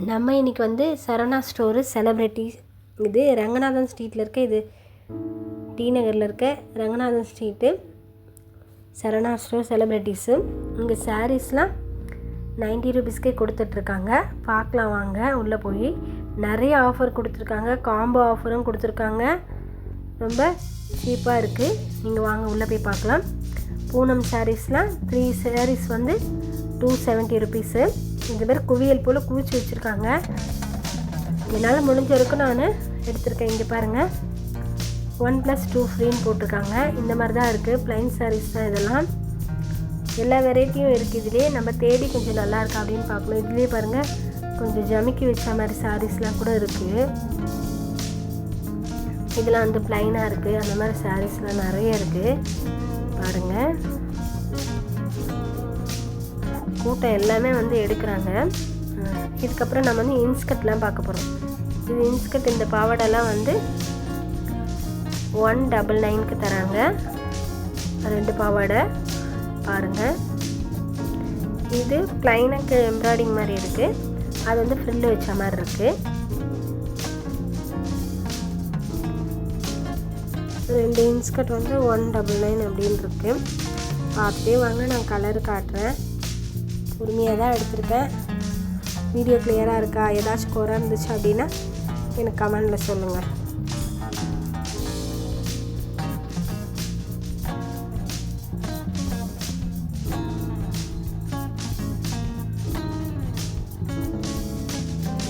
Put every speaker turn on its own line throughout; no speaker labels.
நம்ம இன்றைக்கி வந்து சரவணா ஸ்டோரு செலிப்ரிட்டி இது ரங்கநாதன் ஸ்ட்ரீட்டில் இருக்க, இது டி நகரில் இருக்க Ranganathan street Saravana store celebrities. இங்கே சாரீஸ்லாம் 90 ரூபீஸ்க்கே கொடுத்துட்ருக்காங்க. பார்க்கலாம் வாங்க, உள்ளே போய் நிறைய ஆஃபர் கொடுத்துருக்காங்க, காம்போ ஆஃபரும் கொடுத்துருக்காங்க. ரொம்ப சீப்பாக இருக்குது. நீங்கள் வாங்க உள்ளே போய் பார்க்கலாம். பூனம் சாரீஸ்லாம் 3 சாரீஸ் வந்து 270 ரூபீஸு. இந்த மாதிரி குவியல் போல் குவிச்சு வச்சுருக்காங்க. என்னால் முடிஞ்ச வரைக்கும் நான் எடுத்திருக்கேன். இங்கே பாருங்கள், 1+2 ஃப்ரீன்னு போட்டிருக்காங்க. இந்த மாதிரி தான் இருக்குது. ப்ளைன் சாரீஸ் தான் இதெல்லாம். எல்லா வெரைட்டியும் இருக்குது இதிலே. நம்ம தேடி கொஞ்சம் நல்லாயிருக்கா அப்படின்னு பார்க்கணும். இதுலேயே பாருங்கள், கொஞ்சம் ஜமிக்கி வச்ச மாதிரி சாரீஸ்லாம் கூட இருக்குது. இதெல்லாம் வந்து ப்ளைனாக இருக்குது. அந்த மாதிரி சாரீஸ்லாம் நிறைய இருக்குது பாருங்கள். கூட்டம் எல்லாமே வந்து எடுக்கிறாங்க. இதுக்கப்புறம் நம்ம வந்து இன்ஸ்கர்ட்லாம் பார்க்க போகிறோம். இது இன்ஸ்கர்ட், இந்த பாவாடெல்லாம் வந்து 199க்கு தராங்க. 2 பாவாடை பாருங்கள். இது ப்ளைனுக்கு எம்ப்ராய்டிங் மாதிரி இருக்குது. அது வந்து ஃப்ரில்லு வச்ச மாதிரி இருக்குது. 2 இன்ஸ்கர்ட் வந்து 199 அப்படின்னு இருக்குது. பார்த்துட்டே வாங்க, நான் கலர் காட்டுறேன். பொறுமையாக தான் எடுத்திருக்கேன். வீடியோ கிளியராக இருக்கா, ஏதாச்சும் குறை இருந்துச்சு அப்படின்னா எனக்கு கமெண்டில் சொல்லுங்கள்.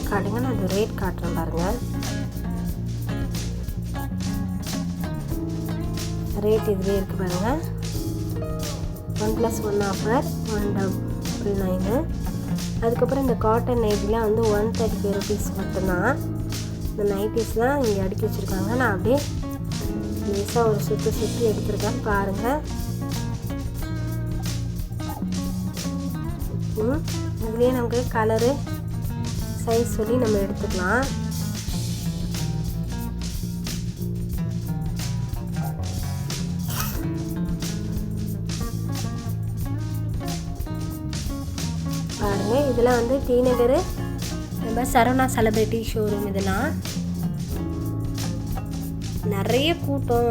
காட்டுங்க, நான் அது ரேட் காட்டுறேன் பாருங்கள். ரேட் இதுலேயே இருக்குது பாருங்கள். 1+1 ஆஃபர் 199. அதுக்கப்புறம் இந்த காட்டன் நைட்டிலாம் வந்து 135 ரூபீஸ் மட்டும்தான். இந்த நைட்டிஸ்லாம் இங்கே அடுக்கி வச்சுருக்காங்க. நான் அப்படியே லேசாக ஒரு சுற்றி எடுத்துருக்கேன் பாருங்கள். இதுலேயே நமக்கு கலரு சைஸ் சொல்லி நம்ம எடுத்துக்கலாம். பாருங்கள், இதெல்லாம் வந்து டி நகர் நம்ம சரவணா செலிப்ரிட்டி ஷோரூம். இதெல்லாம் நிறைய கூட்டம்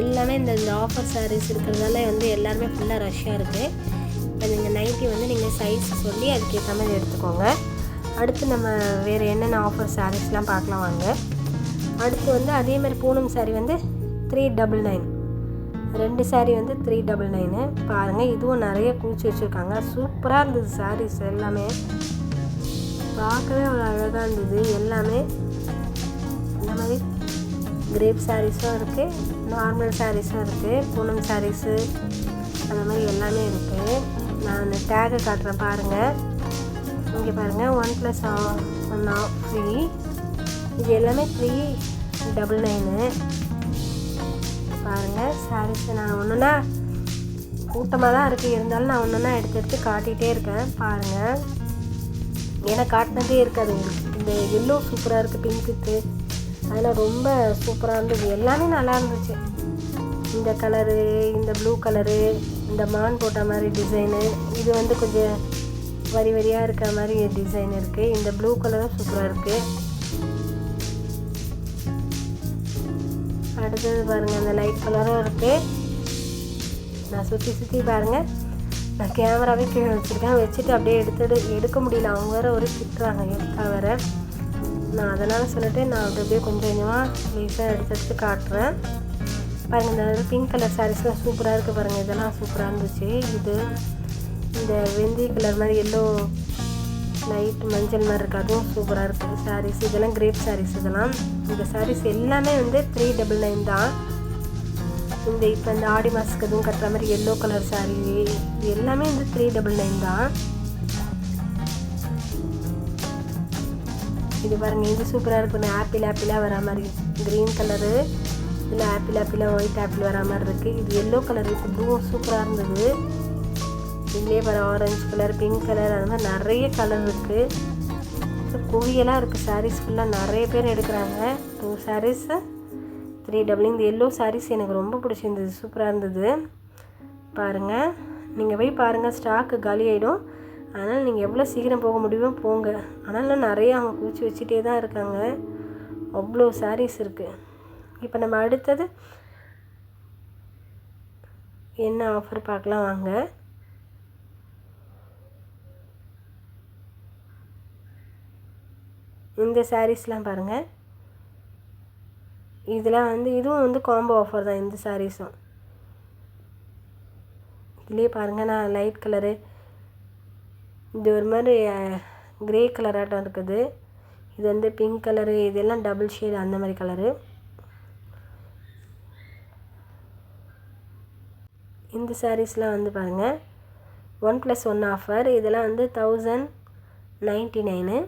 எல்லாமே இந்த ஆஃபர் சாரீஸ் இருக்கிறதால வந்து எல்லாருமே ஃபுல்லாக ரஷ்ஷாக இருக்குது. இப்போ நீங்கள் நைட்டி வந்து நீங்கள் சைஸ் சொல்லி அதுக்கேற்ற மாதிரி எடுத்துக்கோங்க. அடுத்து நம்ம வேறு என்னென்ன ஆஃபர் சாரீஸ்லாம் பார்க்கலாம் வாங்க. அடுத்து வந்து அதேமாதிரி பூனம் சாரீ வந்து 399. 2 சாரீ வந்து 399 பாருங்கள். இதுவும் நிறைய குளிச்சு வச்சுருக்காங்க. சூப்பராக இருந்தது சாரீஸ் எல்லாமே. பார்க்கவே அவ்வளோ அழகாக இருந்தது எல்லாமே. இந்த மாதிரி கிரேப் சாரீஸும் இருக்குது, நார்மல் சாரீஸும் இருக்குது, பூனம் சாரீஸு அந்த மாதிரி எல்லாமே இருக்குது. நான் டேகை காட்டுறேன் பாருங்கள். இங்கே பாருங்கள், 1+1 ஃப்ரீ. இது எல்லாமே 399 பாருங்கள். சாரீஸ் நான் ஒன்றுனா கூட்டமாக தான் இருக்குது, இருந்தாலும் நான் ஒன்றுனா எடுத்து காட்டிகிட்டே இருக்கேன் பாருங்கள். ஏன்னா காட்டினதே இருக்காது உங்களுக்கு. இந்த எல்லோ சூப்பராக இருக்குது, பிங்க்குக்கு அதெல்லாம் ரொம்ப சூப்பராக இருந்தது. எல்லாமே நல்லா இருந்துச்சு. இந்த கலரு, இந்த ப்ளூ கலரு, இந்த மான் போட்ட மாதிரி டிசைனு, இது வந்து கொஞ்சம் வரி வரியாக இருக்கிற மாதிரி டிசைன் இருக்குது. இந்த ப்ளூ கலரும் சூப்பராக இருக்குது. அடுத்தது பாருங்கள், அந்த லைட் கலரும் இருக்குது. நான் சுற்றி பாருங்கள். நான் கேமராவே கீழே வச்சுருக்கேன். வச்சுட்டு அப்படியே எடுக்க முடியல. அவங்க வேறு ஒரு திட்டுறாங்க எடுத்தா வேறு. நான் அதனால் சொல்லிட்டு நான் அப்படியே கொஞ்சம் கொஞ்சமாக லேசாக எடுத்து காட்டுறேன் பாருங்கள். இந்த பிங்க் கலர் சாரீஸ்லாம் சூப்பராக இருக்குது பாருங்கள். இதெல்லாம் சூப்பராக இருந்துச்சு. இது இந்த வெந்தய கலர் மாதிரி எல்லோ லைட் மஞ்சள் மாதிரி இருக்குது, அதுவும் சூப்பராக இருக்குது சாரீஸ். இதெல்லாம் கிரேப் சாரீஸ். இதெல்லாம் இந்த சாரீஸ் எல்லாமே வந்து 399 தான். இந்த இப்போ இந்த ஆடி மாதத்துக்கு எதுவும் கட்டுற மாதிரி எல்லோ கலர் சாரீ இது எல்லாமே வந்து 399 தான். இது பாருங்கள், இது சூப்பராக இருக்குன்னு ஆப்பிளாக வர மாதிரி க்ரீன் கலரு, இதில் ஆப்பிளாக ஒயிட் ஆப்பிள் வர மாதிரி இருக்குது. இது எல்லோ கலர், இப்போ ப்ளூவும் சூப்பராக இருந்தது. இதுலேயே பாரு ஆரஞ்சு கலர், பிங்க் கலர், அது மாதிரி நிறைய கலர் இருக்குது. குவியலாக இருக்குது சாரீஸ் ஃபுல்லாக. நிறைய பேர் எடுக்கிறாங்க. 2 சாரீஸு 399. இந்த எல்லோ சாரீஸ் எனக்கு ரொம்ப பிடிச்சிருந்தது, சூப்பராக இருந்தது பாருங்கள். நீங்கள் போய் பாருங்கள், ஸ்டாக்கு காலி ஆகிடும். அதனால் நீங்கள் எவ்வளோ சீக்கிரம் போக முடியுமோ போங்க. ஆனாலும் நிறைய அவங்க குவிச்சு வச்சுட்டே தான் இருக்காங்க. அவ்வளோ சாரீஸ் இருக்குது. இப்போ நம்ம அடுத்தது என்ன ஆஃபர் பார்க்கலாம் வாங்க. இந்த சாரீஸ்லாம் பாருங்கள். இதெல்லாம் வந்து இதுவும் வந்து காம்போ ஆஃபர் தான். இந்த சாரீஸும் இதுலேயே பாருங்கள். நான் லைட் கலரு, இது ஒரு மாதிரி க்ரே கலராட்டம் இருக்குது. இது வந்து பிங்க் கலரு, இதெல்லாம் டபுள் ஷேடு அந்த மாதிரி கலரு. இந்த சாரீஸ்லாம் வந்து பாருங்கள் 1+1 ஆஃபர். இதெல்லாம் வந்து 1099.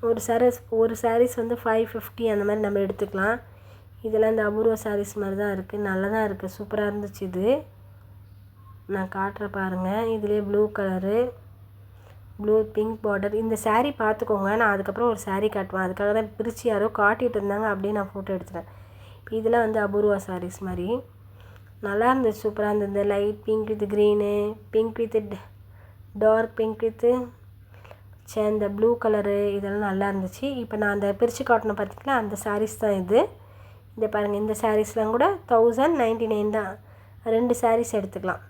ஒரு சாரீஸ் வந்து 550 அந்த மாதிரி நம்ம எடுத்துக்கலாம். இதெல்லாம் இந்த அபூர்வ சாரீஸ் மாதிரி தான் இருக்குது. நல்லா தான் இருக்குது. சூப்பராக இருந்துச்சு. இது நான் காட்டுற பாருங்கள். இதுலேயே blue colour, blue pink border. இந்த சாரீ பார்த்துக்கோங்க. நான் அதுக்கப்புறம் ஒரு சாரீ காட்டுவேன். அதுக்காக தான் பிரித்து யாரோ காட்டிகிட்டு இருந்தாங்க, அப்படியே நான் ஃபோட்டோ எடுத்துட்டேன். இப்போ இதெல்லாம் வந்து அபூர்வா சாரீஸ் மாதிரி நல்லா இருந்துச்சு. சூப்பராக இருந்தது. இந்த light pink with green, pink with dark pink with இந்த ப்ளூ கலரு, இதெல்லாம் நல்லா இருந்துச்சு. இப்போ நான் அந்த பிரித்து காட்டணும் பார்த்திங்களா, அந்த சாரீஸ் தான் இது. இந்த பாருங்கள். இந்த சாரீஸ்லாம் கூட 1099 தான். 2 சாரீஸ் எடுத்துக்கலாம்.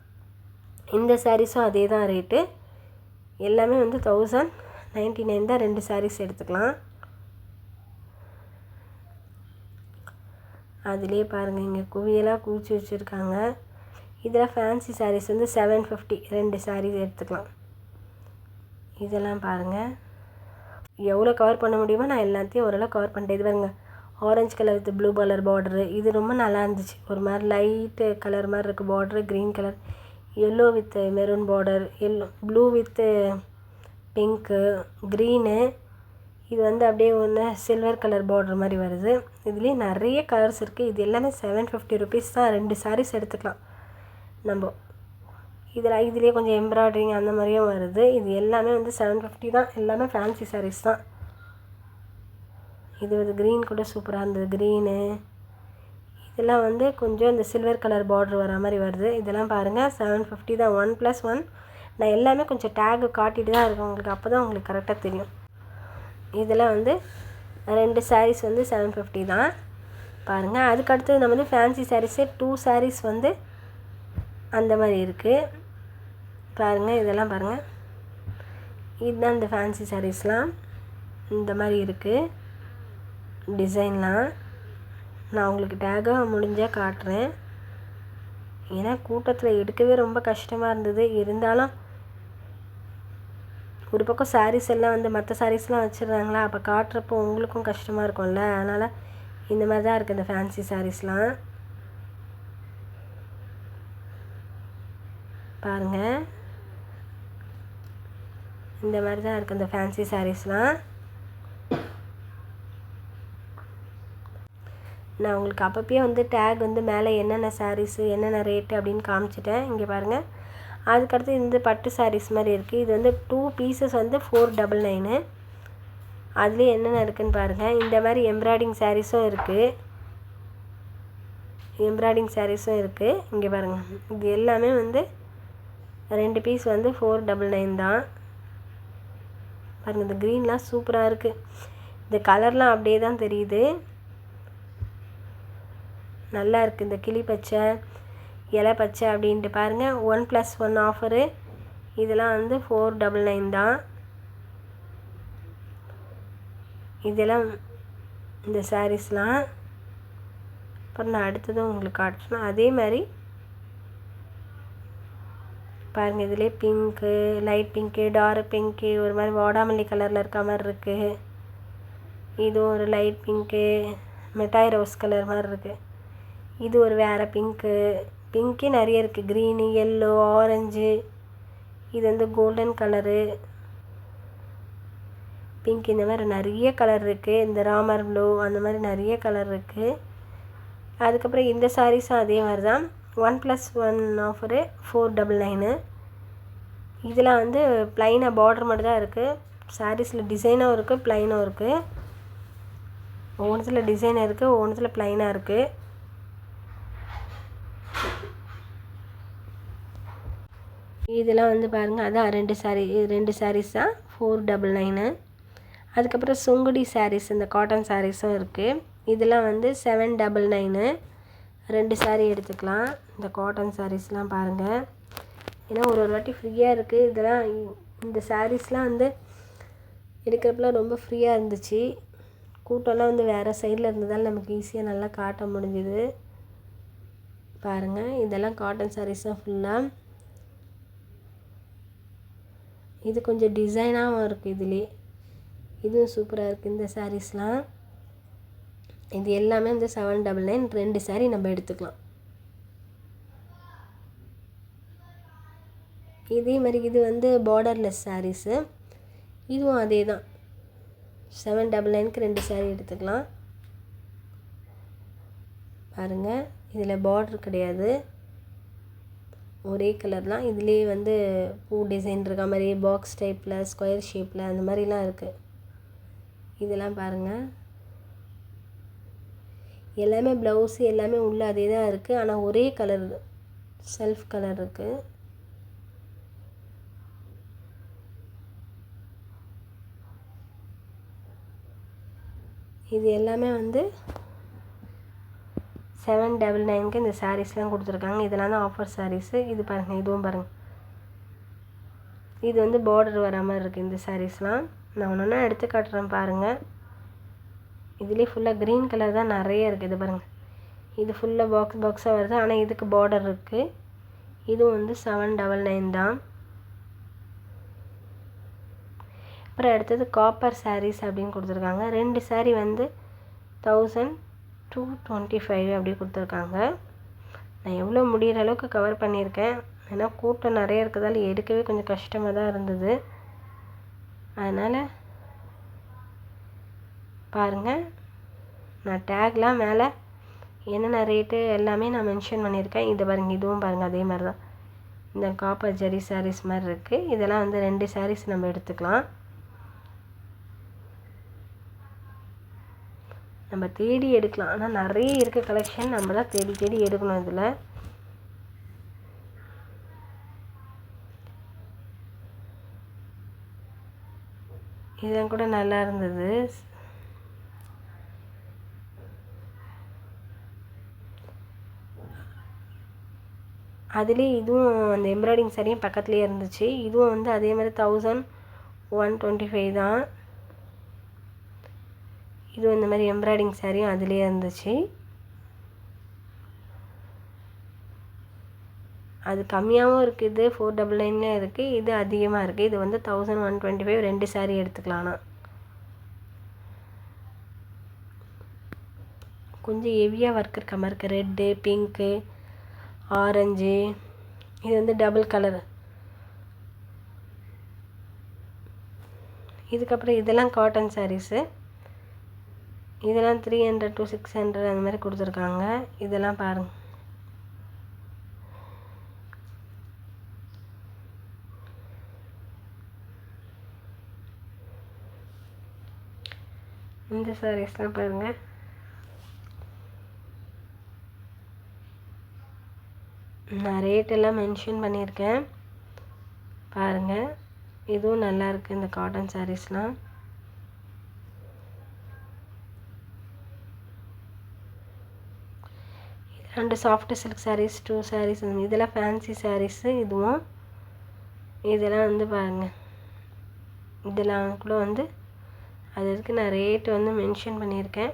இந்த சாரீஸும் அதே தான் ரேட்டு. எல்லாமே வந்து 1099 தான். 2 சாரீஸ் எடுத்துக்கலாம். அதுலேயே பாருங்கள். இங்கே குவியலாக குவிச்சு வச்சுருக்காங்க. இதில் ஃபேன்சி சாரீஸ் வந்து 750. 2 சாரீஸ் எடுத்துக்கலாம். இதெல்லாம் பாருங்கள். எவ்வளோ கவர் பண்ண முடியுமோ நான் எல்லாத்தையும் ஓரளவு கவர் பண்ணிட்டேன். இது பாருங்கள். Orange colour with blue colour border. இது ரொம்ப நல்லா இருந்துச்சு. ஒரு மாதிரி லைட்டு கலர் மாதிரி இருக்குது border. Green colour, yellow with maroon border, blue with pink, green. இது வந்து அப்படியே ஒன்று சில்வர் கலர் பார்டர் மாதிரி வருது. இதுலேயே நிறைய கலர்ஸ் இருக்குது. இது எல்லாமே 750 ருபீஸ் தான். 2 சாரீஸ் எடுத்துக்கலாம் நம்ம. இதுலேயே கொஞ்சம் எம்ப்ராய்டரிங் அந்த மாதிரியும் வருது. இது எல்லாமே வந்து 750 தான். எல்லாமே ஃபேன்சி சாரீஸ் தான். இது வந்து க்ரீன் கூட சூப்பராக இருந்தது. க்ரீனு இதெல்லாம் வந்து கொஞ்சம் இந்த சில்வர் கலர் பார்டர் வர மாதிரி வருது. இதெல்லாம் பாருங்கள் 750 தான். 1+1. நான் எல்லாமே கொஞ்சம் டேகு காட்டிட்டு தான் இருக்கேன் உங்களுக்கு. அப்போ தான் உங்களுக்கு கரெக்டாக தெரியும். இதெல்லாம் வந்து 2 சாரீஸ் வந்து 750 தான் பாருங்கள். அதுக்கடுத்து நம்ம வந்து ஃபேன்சி சாரீஸே 2 சாரீஸ் வந்து அந்த மாதிரி இருக்குது பாருங்கள். இதெல்லாம் பாருங்கள். இதுதான் இந்த ஃபேன்சி சாரீஸ்லாம். இந்த மாதிரி இருக்குது டிசைன்லாம். நான் உங்களுக்கு டேகாக முடிஞ்சால் காட்டுறேன். ஏன்னா கூட்டத்தில் எடுக்கவே ரொம்ப கஷ்டமாக இருந்தது. இருந்தாலும் ஒரு பக்கம் சாரீஸ் எல்லாம் வந்து மற்ற சாரீஸ்லாம் வச்சிடுறாங்களா, அப்போ காட்டுறப்போ உங்களுக்கும் கஷ்டமாக இருக்கும்ல. அதனால் இந்த மாதிரி தான் இருக்குது இந்த ஃபேன்சி சாரீஸ்லாம் பாருங்கள். இந்த மாதிரி தான் இருக்குது இந்த ஃபேன்சி சாரீஸ்லாம். நான் உங்களுக்கு அப்பப்பயே வந்து டேக் வந்து மேலே என்னென்ன சாரீஸு என்னென்ன ரேட்டு அப்படின்னு காமிச்சிட்டேன். இங்கே பாருங்கள். அதுக்கடுத்து இந்த பட்டு சாரீஸ் மாதிரி இருக்குது. இது வந்து 2 பீசஸ் வந்து 499. அதுலேயே என்னென்ன இருக்குதுன்னு பாருங்கள். இந்த மாதிரி எம்ப்ராய்டிங் சாரீஸும் இருக்குது. இங்கே பாருங்கள். இது எல்லாமே வந்து 2 பீஸ் வந்து 499 தான் பாருங்கள். இந்த க்ரீன்லாம் சூப்பராக இருக்குது. இந்த கலர்லாம் அப்படியே தான் தெரியுது. நல்லா இருக்குது. இந்த கிளி பச்சை, இலை பச்சை அப்படின்ட்டு பாருங்கள். 1+1 ஆஃபரு. இதெல்லாம் வந்து 499 தான். இதெல்லாம் இந்த சாரீஸ்லாம். அப்புறம் நான் அடுத்ததும் உங்களுக்கு காட்டுறேன். அதே மாதிரி பாருங்கள். இதிலே pink, light pink, dark pink, ஒரு மாதிரி வாடாமல்லி கலரில் இருக்க மாதிரி இருக்குது. இது ஒரு லைட் பிங்க்கு, மிட்டாய் ரோஸ் கலர் மாதிரி இருக்குது. இது ஒரு வேறு பிங்க்கே நிறைய இருக்குது. Green, yellow, orange. இது வந்து கோல்டன் கலரு, பிங்க். இந்த மாதிரி நிறைய கலர் இருக்குது. இந்த ராமர் ப்ளூ அந்த மாதிரி நிறைய கலர் இருக்குது. அதுக்கப்புறம் இந்த சாரீஸும் அதே மாதிரி தான். 1+1 ஆஃபரு 499. இதெல்லாம் வந்து ப்ளைனாக பார்டர் மட்டும் தான் இருக்குது. சாரீஸில் டிசைனும் இருக்குது, ப்ளைனும் இருக்குது. ஒவ்வொன்றுத்தில் டிசைன் இருக்குது, ஒவ்வொன்றுத்தில் ப்ளைனாக இருக்குது. இதெல்லாம் வந்து பாருங்கள், அதான் 2 சாரீஸ் தான் 499. அதுக்கப்புறம் சுங்குடி சாரீஸ், இந்த காட்டன் சாரீஸும் இருக்குது. இதெல்லாம் வந்து 799. 2 சாரீ எடுத்துக்கலாம். இந்த காட்டன் சாரீஸ்லாம் பாருங்கள், ஏன்னா ஒரு வாட்டி ஃப்ரீயாக இருக்குது. இதெல்லாம் இந்த சாரீஸ்லாம் வந்து எடுக்கிறப்பெல்லாம் ரொம்ப ஃப்ரீயாக இருந்துச்சு. கூட்டம்லாம் வந்து வேறு சைடில் இருந்ததால் நமக்கு ஈஸியாக நல்லா காட்ட முடிஞ்சுது. பாருங்கள், இதெல்லாம் காட்டன் சாரீஸ் தான் ஃபுல்லாக. இது கொஞ்சம் டிசைனாகவும் இருக்குது. இதுவும் சூப்பராக இருக்குது இந்த சாரீஸ்லாம். இது எல்லாமே வந்து 799. 2 சாரீ நம்ம எடுத்துக்கலாம். இதே மாதிரி இது வந்து பார்டர்லெஸ் சாரீஸு. இதுவும் அதே தான், 799க்கு 2 சாரீ எடுத்துக்கலாம். பாருங்கள், இதில் பார்டர் கிடையாது, ஒரே கலர் தான். இதுலேயே வந்து பூ டிசைன் இருக்க மாதிரி பாக்ஸ் டைப்பில், ஸ்கொயர் ஷேப்பில் அந்த மாதிரிலாம் இருக்குது. இதெல்லாம் பாருங்கள், எல்லாமே ப்ளவுஸு எல்லாமே உள்ளே அதே தான் இருக்குது. ஆனால் ஒரே கலர், செல்ஃப் கலர் இருக்குது. இது எல்லாமே வந்து 799க்கு இந்த சாரீஸ்லாம் கொடுத்துருக்காங்க. இதெல்லாம் தான் ஆஃபர் சாரீஸு. இது பாருங்கள், இதுவும் பாருங்கள், இது வந்து பார்டர் வர மாதிரி இருக்குது இந்த சாரீஸ்லாம். நான் ஒன்று எடுத்து காட்டுறேன் பாருங்கள். இதுலேயே ஃபுல்லாக க்ரீன் கலர் தான் நிறைய இருக்குது. இது பாருங்கள், இது ஃபுல்லாக பாக்ஸாக வருது, ஆனால் இதுக்கு பார்டர் இருக்குது. இதுவும் வந்து 799 தான். அப்புறம் அடுத்தது காப்பர் சாரீஸ் அப்படின்னு கொடுத்துருக்காங்க. 2 சாரீ வந்து 1225 அப்படி கொடுத்துருக்காங்க. நான் எவ்வளோ முடிகிற அளவுக்கு கவர் பண்ணியிருக்கேன். ஏன்னா கூட்டம் நிறைய இருக்கிறதால எடுக்கவே கொஞ்சம் கஷ்டமாக தான் இருந்தது. அதனால் பாருங்கள், நான் டேக்லாம் மேலே என்னென்ன ரேட்டு எல்லாமே நான் மென்ஷன் பண்ணியிருக்கேன். இதை பாருங்கள், இதுவும் பாருங்கள் அதே மாதிரி தான். இந்த காப்பர் ஜரி சாரீஸ் மாதிரி இருக்குது. இதெல்லாம் வந்து 2 சாரீஸ் நம்ம எடுத்துக்கலாம். நம்ம தேடி எடுக்கலாம், ஆனால் நிறைய இருக்க கலெக்ஷன் நம்ம தான் தேடி எடுக்கணும். இதில் இதெல்லாம் கூட நல்லா இருந்தது. அதுலேயே இதுவும் அந்த எம்ப்ராய்டிங் சாரியும் பக்கத்துலேயே இருந்துச்சு. இதுவும் வந்து அதே மாதிரி 1125 தான். இதுவும் இந்த மாதிரி எம்ப்ராய்டிங் சாரியும் அதுலேயே இருந்துச்சு. அது கம்மியாகவும் இருக்குது, 499 இருக்குது. இது அதிகமாக இருக்குது. இது வந்து 1125. 2 சாரீ எடுத்துக்கலாம்னா. கொஞ்சம் ஹெவியாக ஒர்க் இருக்க மாதிரி இருக்குது. Red, pink, orange. இது வந்து டபுள் கலர். இதுக்கப்புறம் இதெல்லாம் காட்டன் சாரீஸு. இதெல்லாம் 300 to 600 அந்த மாதிரி கொடுத்துருக்காங்க. இதெல்லாம் பாருங்கள், இந்த சாரீஸ்லாம் பாருங்கள். நான் ரேட்டெல்லாம் மென்ஷன் பண்ணியிருக்கேன் பாருங்கள். இதுவும் நல்லாயிருக்கு இந்த காட்டன் சாரீஸ்லாம். இது 2 சாஃப்ட் சில்க் சாரீஸ், 2 சாரீஸ். இதெல்லாம் ஃபேன்சி சாரீஸு. இதுவும் இதெல்லாம் வந்து பாருங்கள், இதெல்லாம் கூட வந்து அது நான் ரேட்டு வந்து மென்ஷன் பண்ணியிருக்கேன்.